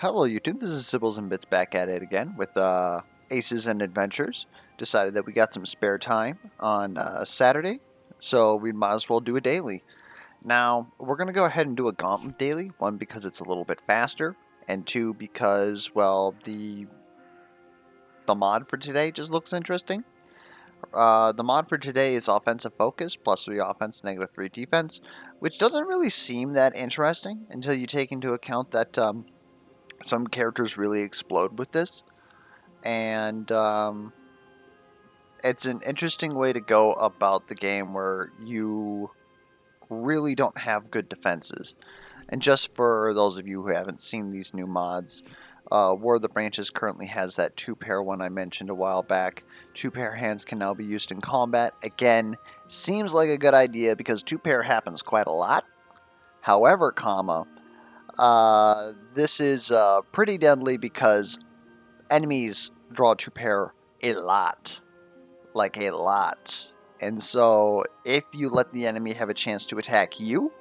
Hello YouTube, this is Sibbles and Bits back at it again with Aces and Adventures. Decided that we got some spare time on Saturday, so we might as well do a daily. Now, we're going to go ahead and do a Gauntlet daily, one because it's a little bit faster, and two because, well, the mod for today just looks interesting. The mod for today is offensive focus, +3 offense, -3 defense, which doesn't really seem that interesting until you take into account that some characters really explode with this, and it's an interesting way to go about the game where you really don't have good defenses. And just for those of you who haven't seen these new mods, War of the Branches currently has that two-pair one I mentioned a while back. Two-pair hands can now be used in combat. Again, seems like a good idea because two-pair happens quite a lot. However, this is pretty deadly because enemies draw two-pair a lot. Like a lot. And so, if you let the enemy have a chance to attack you,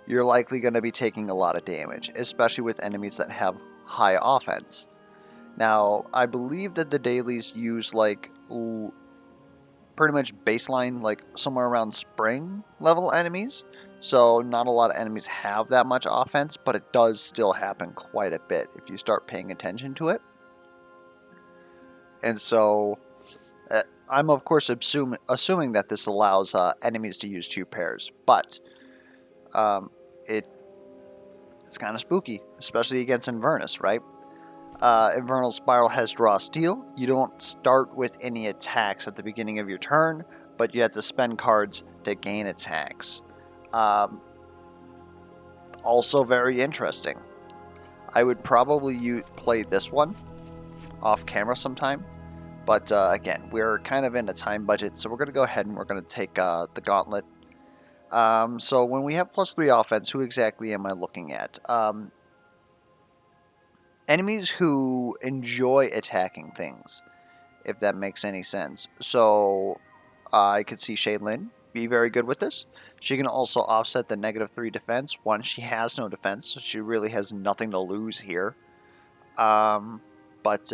you're likely going to be taking a lot of damage, especially with enemies that have high offense. Now, I believe that the dailies use like pretty much baseline, like somewhere around spring level enemies. So not a lot of enemies have that much offense, but it does still happen quite a bit if you start paying attention to it. And so I'm of course assuming that this allows enemies to use two pairs, but it's kind of spooky, especially against Inverness, right? Infernal Spiral has draw steel. You don't start with any attacks at the beginning of your turn, but you have to spend cards to gain attacks. Also very interesting. I would probably play this one off camera sometime. But again, we're kind of in a time budget, so we're going to go ahead and we're going to take the Gauntlet. So when we have +3 offense, who exactly am I looking at? Enemies who enjoy attacking things, if that makes any sense. So I could see Shaylin be very good with this. She can also offset the -3 defense. One, she has no defense, so she really has nothing to lose here. But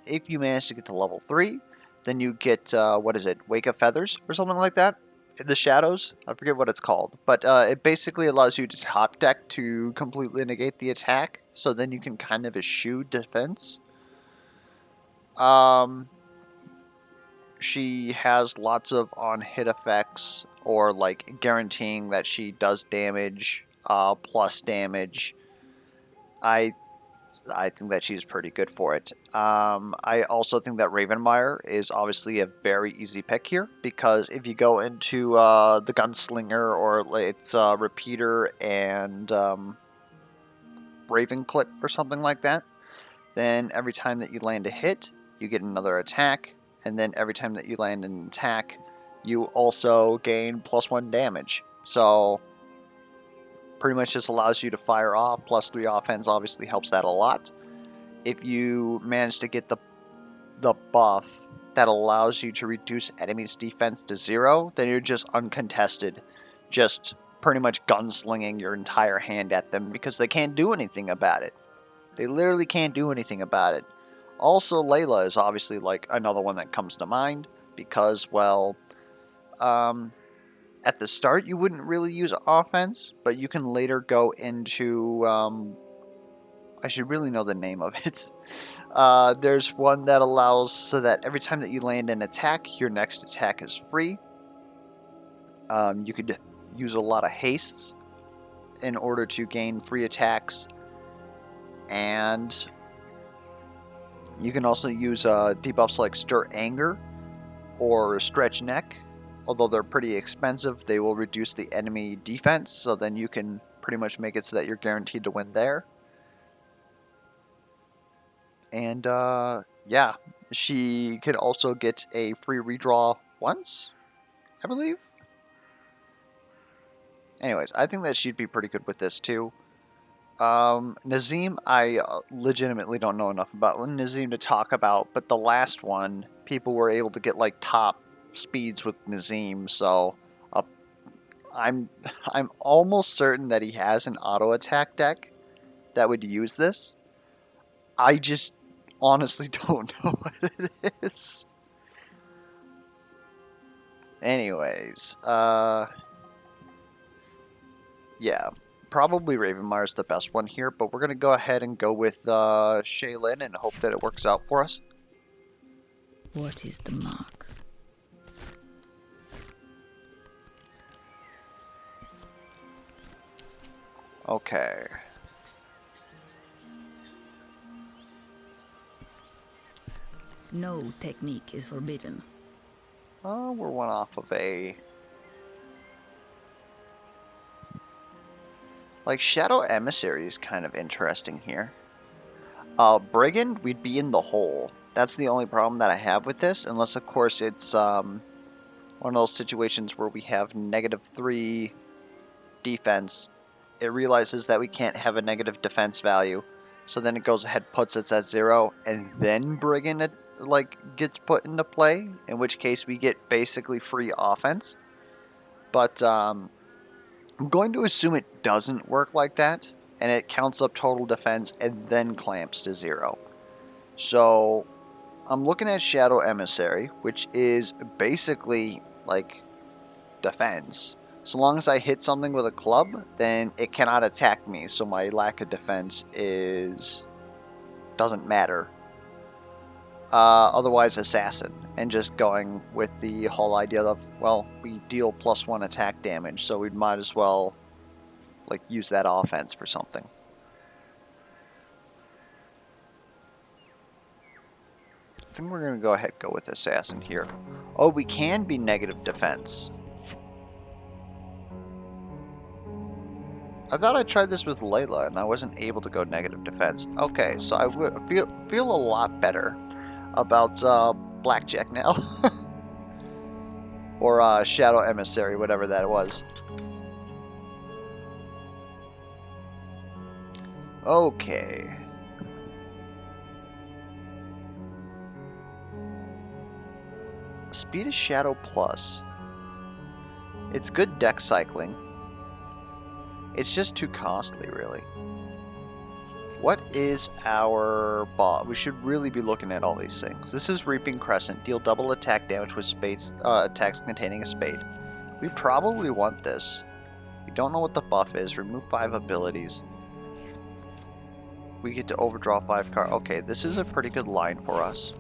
if you manage to get to level 3, then you get, what is it, Wake of Feathers or something like that? The Shadows? I forget what it's called. But it basically allows you to top deck to completely negate the attack, so then you can kind of eschew defense. She has lots of on-hit effects, or like guaranteeing that she does damage, plus damage. I think that she's pretty good for it. I also think that Ravenmeyer is obviously a very easy pick here, because if you go into the Gunslinger, or it's Repeater and Raven Clip or something like that, then every time that you land a hit, you get another attack, and then every time that you land an attack, you also gain +1 damage. So pretty much just allows you to fire off. +3 offense obviously helps that a lot. If you manage to get the buff that allows you to reduce enemies' defense to 0, then you're just uncontested, just pretty much gunslinging your entire hand at them because they can't do anything about it. They literally can't do anything about it. Also, Layla is obviously like another one that comes to mind because, well, at the start you wouldn't really use offense, but you can later go into, I should really know the name of it. There's one that allows so that every time that you land an attack, your next attack is free. You could use a lot of hastes in order to gain free attacks, and you can also use debuffs like Stir Anger or Stretch Neck. Although they're pretty expensive, they will reduce the enemy defense, so then you can pretty much make it so that you're guaranteed to win there. And yeah, she could also get a free redraw once, I believe. Anyways, I think that she'd be pretty good with this too. Nazim, I legitimately don't know enough about Nazim to talk about, but the last one, people were able to get like top speeds with Nazim, so I'm almost certain that he has an auto attack deck that would use this. I just honestly don't know what it is. Anyways, yeah, probably Ravenmire's the best one here, but we're gonna go ahead and go with Shaylin and hope that it works out for us. What is the mark? Okay. No technique is forbidden. Oh, we're one off of a... Like, Shadow Emissary is kind of interesting here. Brigand, we'd be in the hole. That's the only problem that I have with this, unless, of course, it's one of those situations where we have -3 defense. It realizes that we can't have a negative defense value, so then it goes ahead, puts it at 0, and then Brigand gets put into play, in which case we get basically free offense. But I'm going to assume it doesn't work like that, and it counts up total defense and then clamps to 0. So I'm looking at Shadow Emissary, which is basically like defense. So long as I hit something with a club, then it cannot attack me, so my lack of defense doesn't matter. Otherwise, Assassin, and just going with the whole idea of, well, we deal +1 attack damage, so we might as well use that offense for something. I think we're gonna go ahead and go with Assassin here. Oh, we can be negative defense. I thought I tried this with Layla and I wasn't able to go negative defense. Okay, so I feel a lot better about Blackjack now. Or Shadow Emissary, whatever that was. Okay. Speed is Shadow Plus. It's good deck cycling. It's just too costly, really. What is our boss? We should really be looking at all these things. This is Reaping Crescent. Deal double attack damage with spades, attacks containing a spade. We probably want this. We don't know what the buff is. Remove 5 abilities. We get to overdraw 5 cards. Okay, this is a pretty good line for us.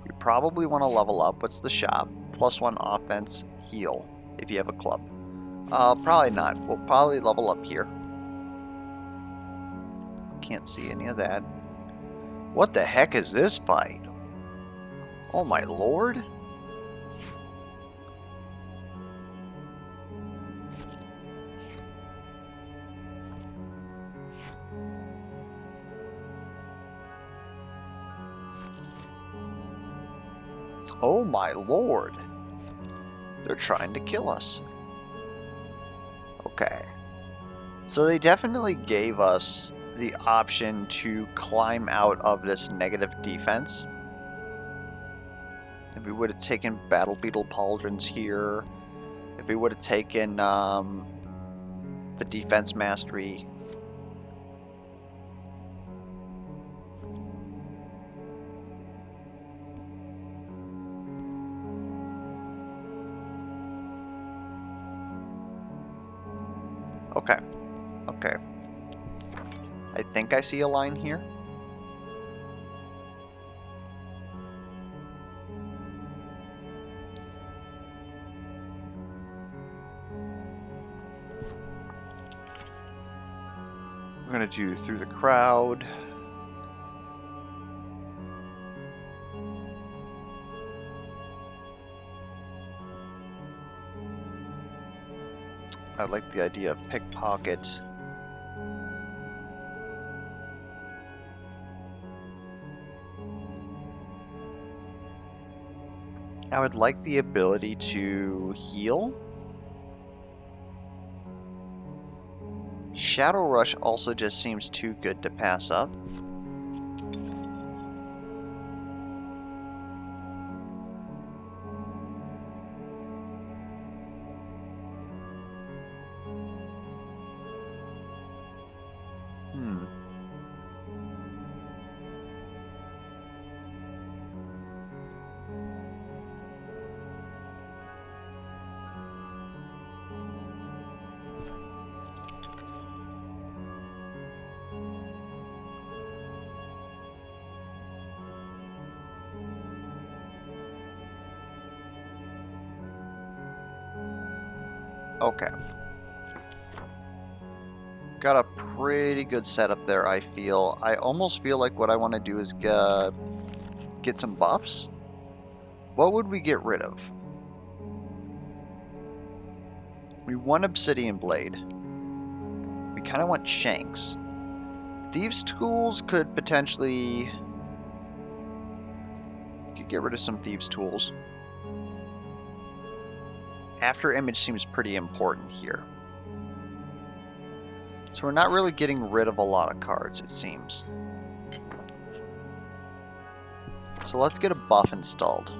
We probably want to level up. What's the shop? +1 offense, heal, if you have a club. Probably not. We'll probably level up here. Can't see any of that. What the heck is this fight? Oh my lord. Oh my lord. They're trying to kill us. Okay. So they definitely gave us the option to climb out of this negative defense. If we would have taken Battle Beetle Pauldrons here, if we would have taken the Defense Mastery. Okay. Okay. I think I see a line here. We're going to do Through the Crowd. I like the idea of Pickpocket. I would like the ability to heal. Shadow Rush also just seems too good to pass up. Okay. Got a pretty good setup there, I feel. I almost feel like what I want to do is get some buffs. What would we get rid of? We want Obsidian Blade. We kind of want Shanks. Thieves' Tools could potentially... Could get rid of some Thieves' Tools. After Image seems pretty important here. So we're not really getting rid of a lot of cards, it seems. So let's get a buff installed.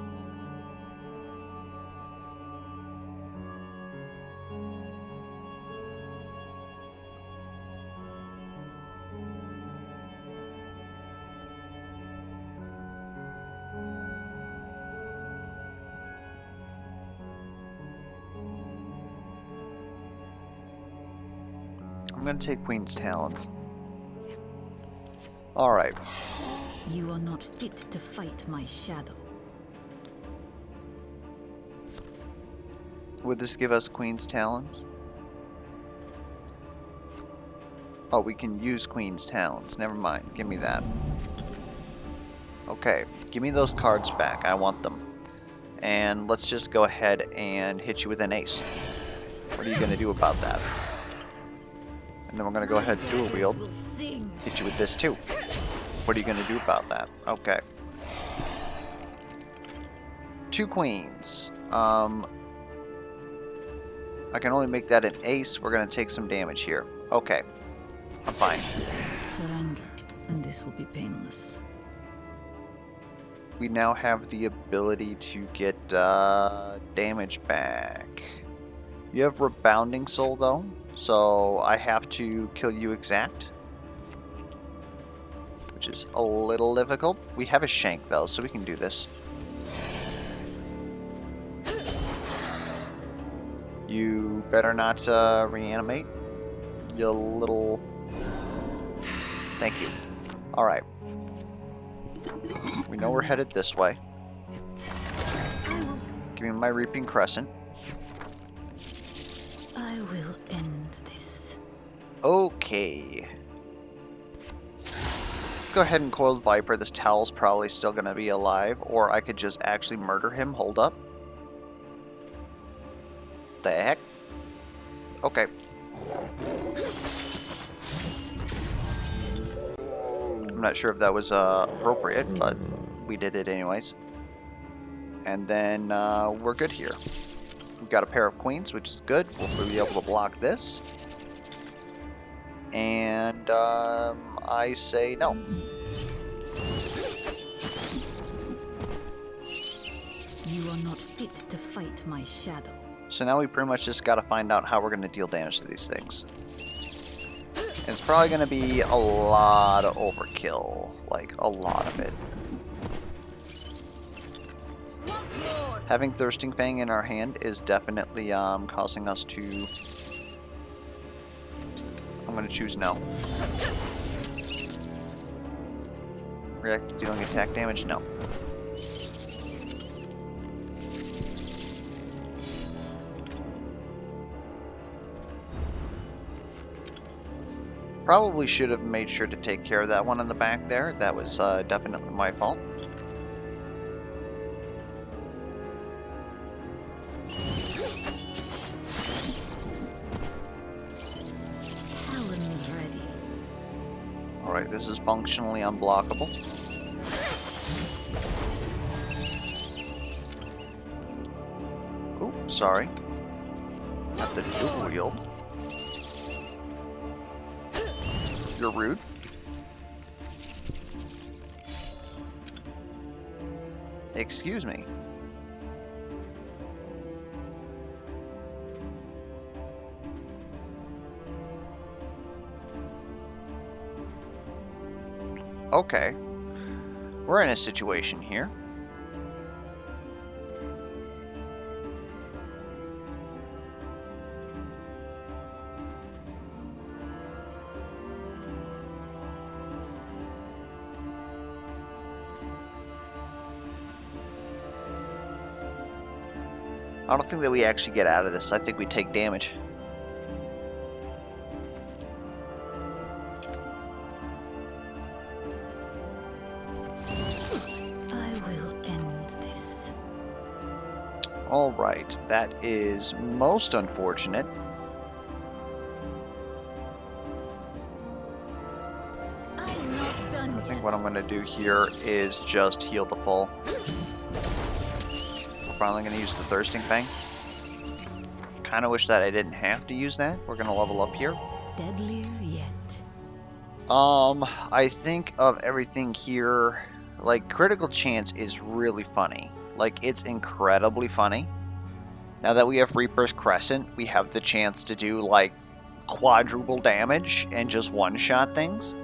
I'm going to take Queen's Talons. Alright. You are not fit to fight my shadow. Would this give us Queen's Talons? Oh, we can use Queen's Talons. Never mind. Give me that. Okay. Give me those cards back. I want them. And let's just go ahead and hit you with an ace. What are you going to do about that? And then we're going to go ahead and dual wield. Hit you with this too. What are you going to do about that? Okay. 2 queens. I can only make that an ace. We're going to take some damage here. Okay. I'm fine. Surrender, and this will be painless. We now have the ability to get damage back. You have Rebounding Soul though, so I have to kill you exact, which is a little difficult. We have a Shank though, so we can do this. You better not reanimate, you little... Thank you. Alright. We know we're headed this way. Give me my Reaping Crescent. I will end this. Okay. Go ahead and Coiled Viper. This towel's probably still going to be alive. Or I could just actually murder him. Hold up. The heck? Okay. I'm not sure if that was appropriate, but we did it anyways. And then we're good here. We've got a pair of queens, which is good. We'll be able to block this. And I say no. You are not fit to fight my shadow. So now we pretty much just got to find out how we're going to deal damage to these things. And it's probably going to be a lot of overkill. Like, a lot of it. Having Thirsting Fang in our hand is definitely causing us to... I'm going to choose no. React to dealing attack damage? No. Probably should have made sure to take care of that one in the back there. That was definitely my fault. Talon's ready. Alright, this is functionally unblockable. Ooh, sorry. Have to dual wield. You're rude. Excuse me. Okay. We're in a situation here. I don't think that we actually get out of this. I think we take damage. I will end this. Alright, that is most unfortunate. I'm not done I think yet. what I'm going to do here is just heal the full. We're finally going to use the Thirsting Fang. Kind of wish that I didn't have to use that. We're going to level up here. Deadlier yet. I think of everything here, like, Critical Chance is really funny. Like, it's incredibly funny. Now that we have Reaper's Crescent, we have the chance to do, like, quadruple damage and just one-shot things.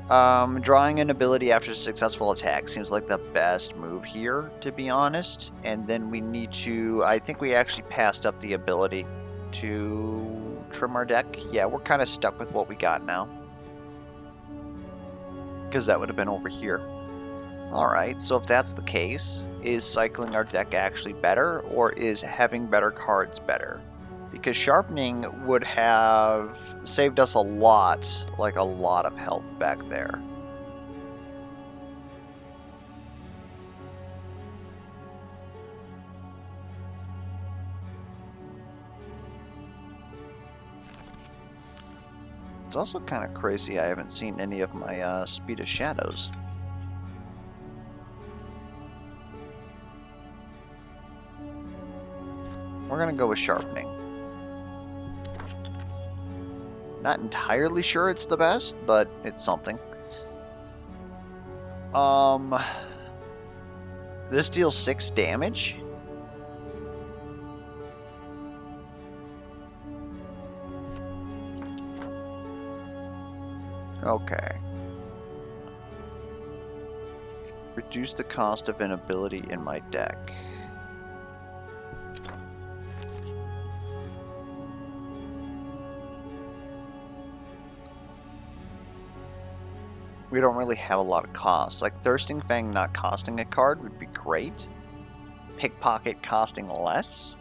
Drawing an ability after a successful attack seems like the best move here, to be honest. And then we need to... I think we actually passed up the ability to trim our deck. Yeah, we're kind of stuck with what we got now. Because that would have been over here. Alright, so if that's the case, is cycling our deck actually better, or is having better cards better? Because Sharpening would have saved us a lot of health back there. It's also kind of crazy I haven't seen any of my Speed of Shadows. We're going to go with Sharpening. Not entirely sure it's the best, but it's something. This deals 6 damage. Okay. Reduce the cost of an ability in my deck. We don't really have a lot of costs. Like, Thirsting Fang not costing a card would be great. Pickpocket costing less.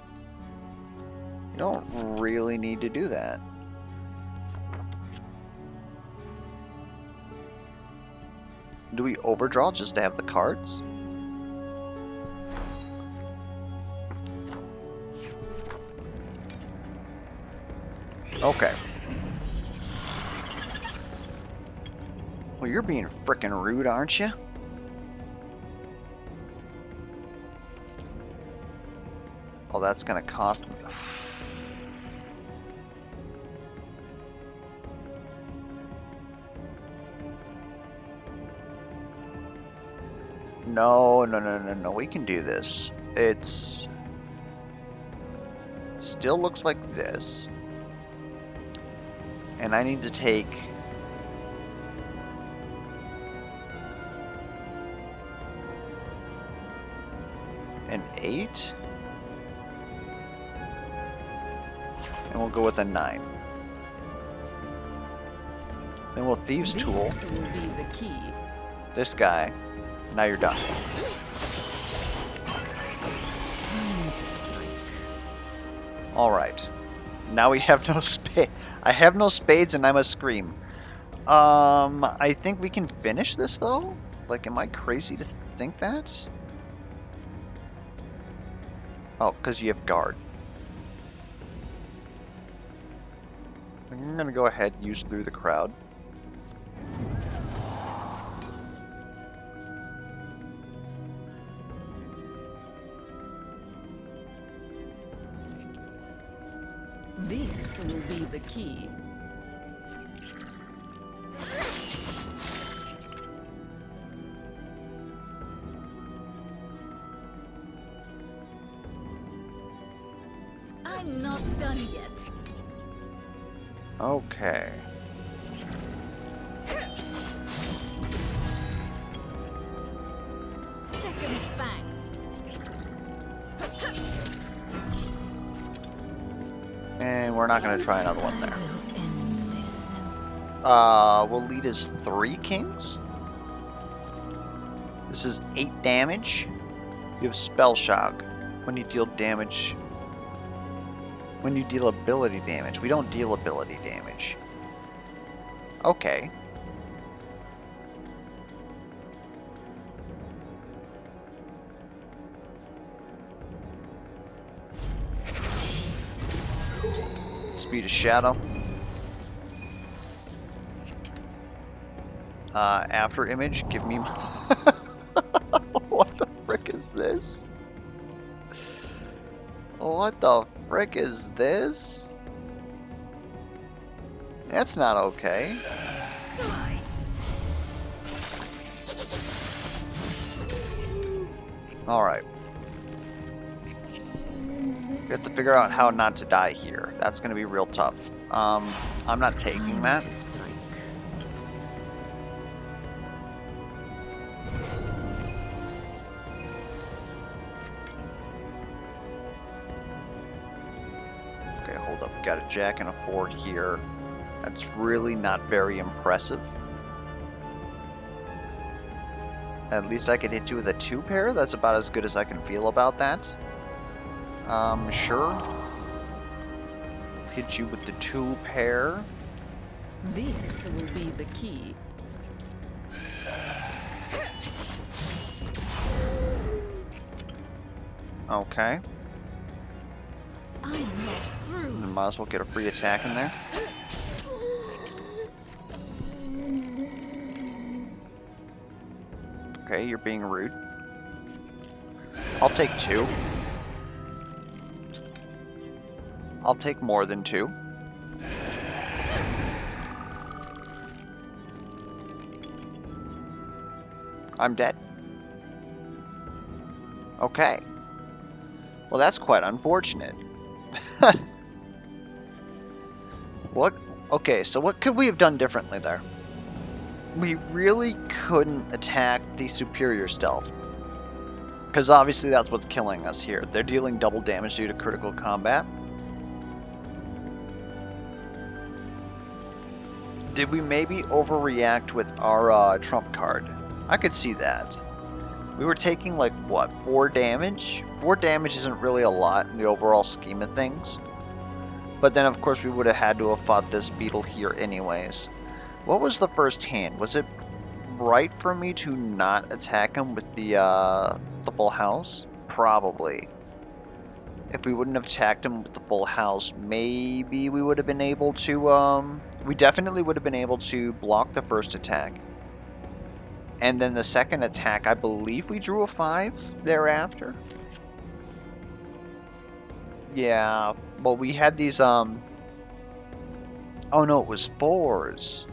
You don't really need to do that. Do we overdraw just to have the cards? Okay. Well, you're being frickin' rude, aren't you? Oh, that's gonna cost me. No, no, no, no, no. We can do this. It still looks like this. And I need to take... an 8? And we'll go with a 9. Then we'll Thieves' Tool. This will be the key. This guy. Now you're done. Time to strike. Alright. Now we have no spade. I have no spades and I must scream. I think we can finish this though? Like, am I crazy to think that? Oh, because you have guard. I'm gonna go ahead and use Through the Crowd. This will be the key. I'm not done yet. Okay. Second fang. And we're not gonna try another one there. I will end this. We'll lead as 3 kings. This is 8 damage. You have Spell Shock. When you deal damage... When you deal ability damage. We don't deal ability damage. Okay. Speed of Shadow. After image, give me... What the frick is this? What the frick is this? That's not okay. Alright. We have to figure out how not to die here. That's going to be real tough. I'm not taking that. Okay, hold up. Got a Jack and a 4 here. That's really not very impressive. At least I could hit you with a 2 pair. That's about as good as I can feel about that. Sure. Let's hit you with the 2 pair. This will be the key. Okay. I'm not through. Might as well get a free attack in there. Okay, you're being rude. I'll take 2. I'll take more than 2. I'm dead. Okay. Well, that's quite unfortunate. What? Okay, so what could we have done differently there? We really couldn't attack the superior stealth. Because obviously that's what's killing us here. They're dealing double damage due to critical combat. Did we maybe overreact with our trump card? I could see that. We were taking like, what, 4 damage? 4 damage isn't really a lot in the overall scheme of things. But then of course we would have had to have fought this beetle here anyways. What was the first hand? Was it right for me to not attack him with the full house? Probably. If we wouldn't have attacked him with the full house, maybe we would have been able to, we definitely would have been able to block the first attack. And then the second attack, I believe we drew a 5 thereafter. Yeah, well we had these, oh no, it was 4s.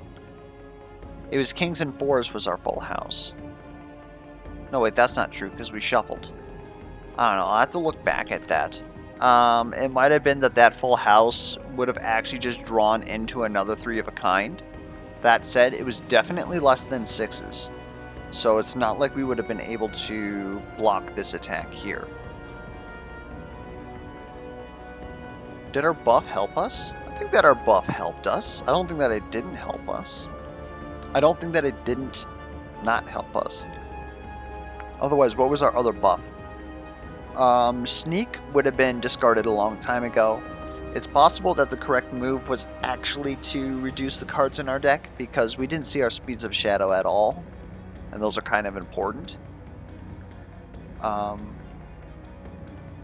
It was kings and 4s was our full house. No, wait, that's not true, because we shuffled. I don't know, I'll have to look back at that. It might have been that that full house would have actually just drawn into another 3 of a kind. That said, it was definitely less than 6s. So it's not like we would have been able to block this attack here. Did our buff help us? I think that our buff helped us. I don't think that it didn't help us. I don't think that it didn't not help us. Otherwise, what was our other buff? Sneak would have been discarded a long time ago. It's possible that the correct move was actually to reduce the cards in our deck because we didn't see our speeds of shadow at all. And those are kind of important.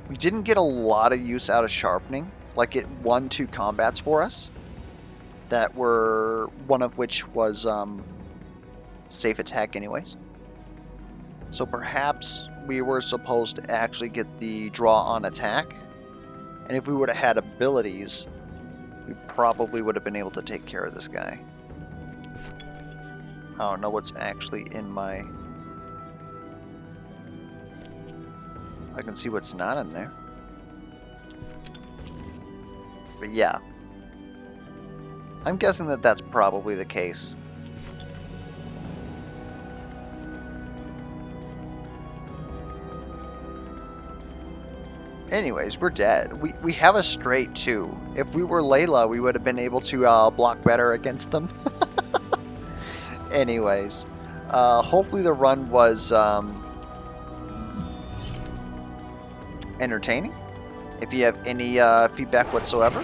We didn't get a lot of use out of sharpening. Like it won 2 combats for us. That were, one of which was safe attack anyways. So perhaps we were supposed to actually get the draw on attack. And if we would have had abilities, we probably would have been able to take care of this guy. I don't know what's actually in my... I can see what's not in there. But yeah. I'm guessing that that's probably the case. Anyways, we're dead. We have a straight too. If we were Layla, we would have been able to block better against them. Anyways, hopefully the run was entertaining. If you have any feedback whatsoever,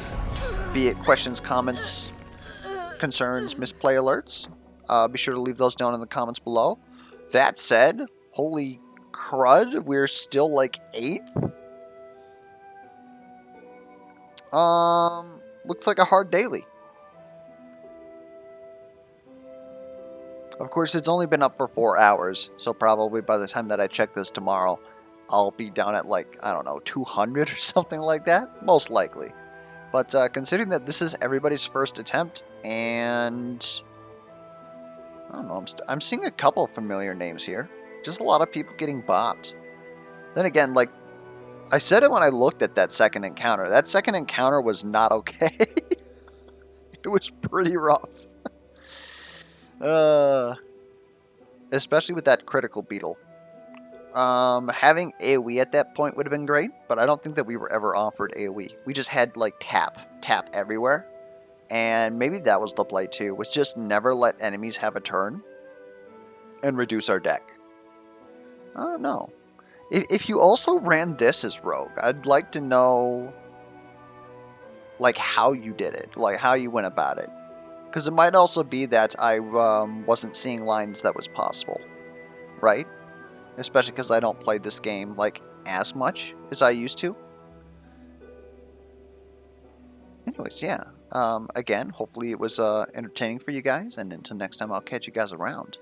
be it questions, comments, concerns, misplay alerts, be sure to leave those down in the comments below. That said, holy crud, we're still like 8th. Looks like a hard daily. Of course, it's only been up for 4 hours, so probably by the time that I check this tomorrow, I'll be down at like, I don't know, 200 or something like that, most likely. But considering that this is everybody's first attempt, and I don't know, I'm seeing a couple of familiar names here. Just a lot of people getting bopped. Then again, like I said it when I looked at that second encounter. That second encounter was not okay. It was pretty rough. Especially with that critical beetle. Having AoE at that point would have been great, but I don't think that we were ever offered AoE. We just had like tap everywhere. And maybe that was the play too, was just never let enemies have a turn and reduce our deck. I don't know. If you also ran this as rogue, I'd like to know like how you did it, like how you went about it. Because it might also be that I wasn't seeing lines that was possible, right? Especially because I don't play this game like as much as I used to. Anyways, yeah. Again, hopefully it was entertaining for you guys, and until next time, I'll catch you guys around.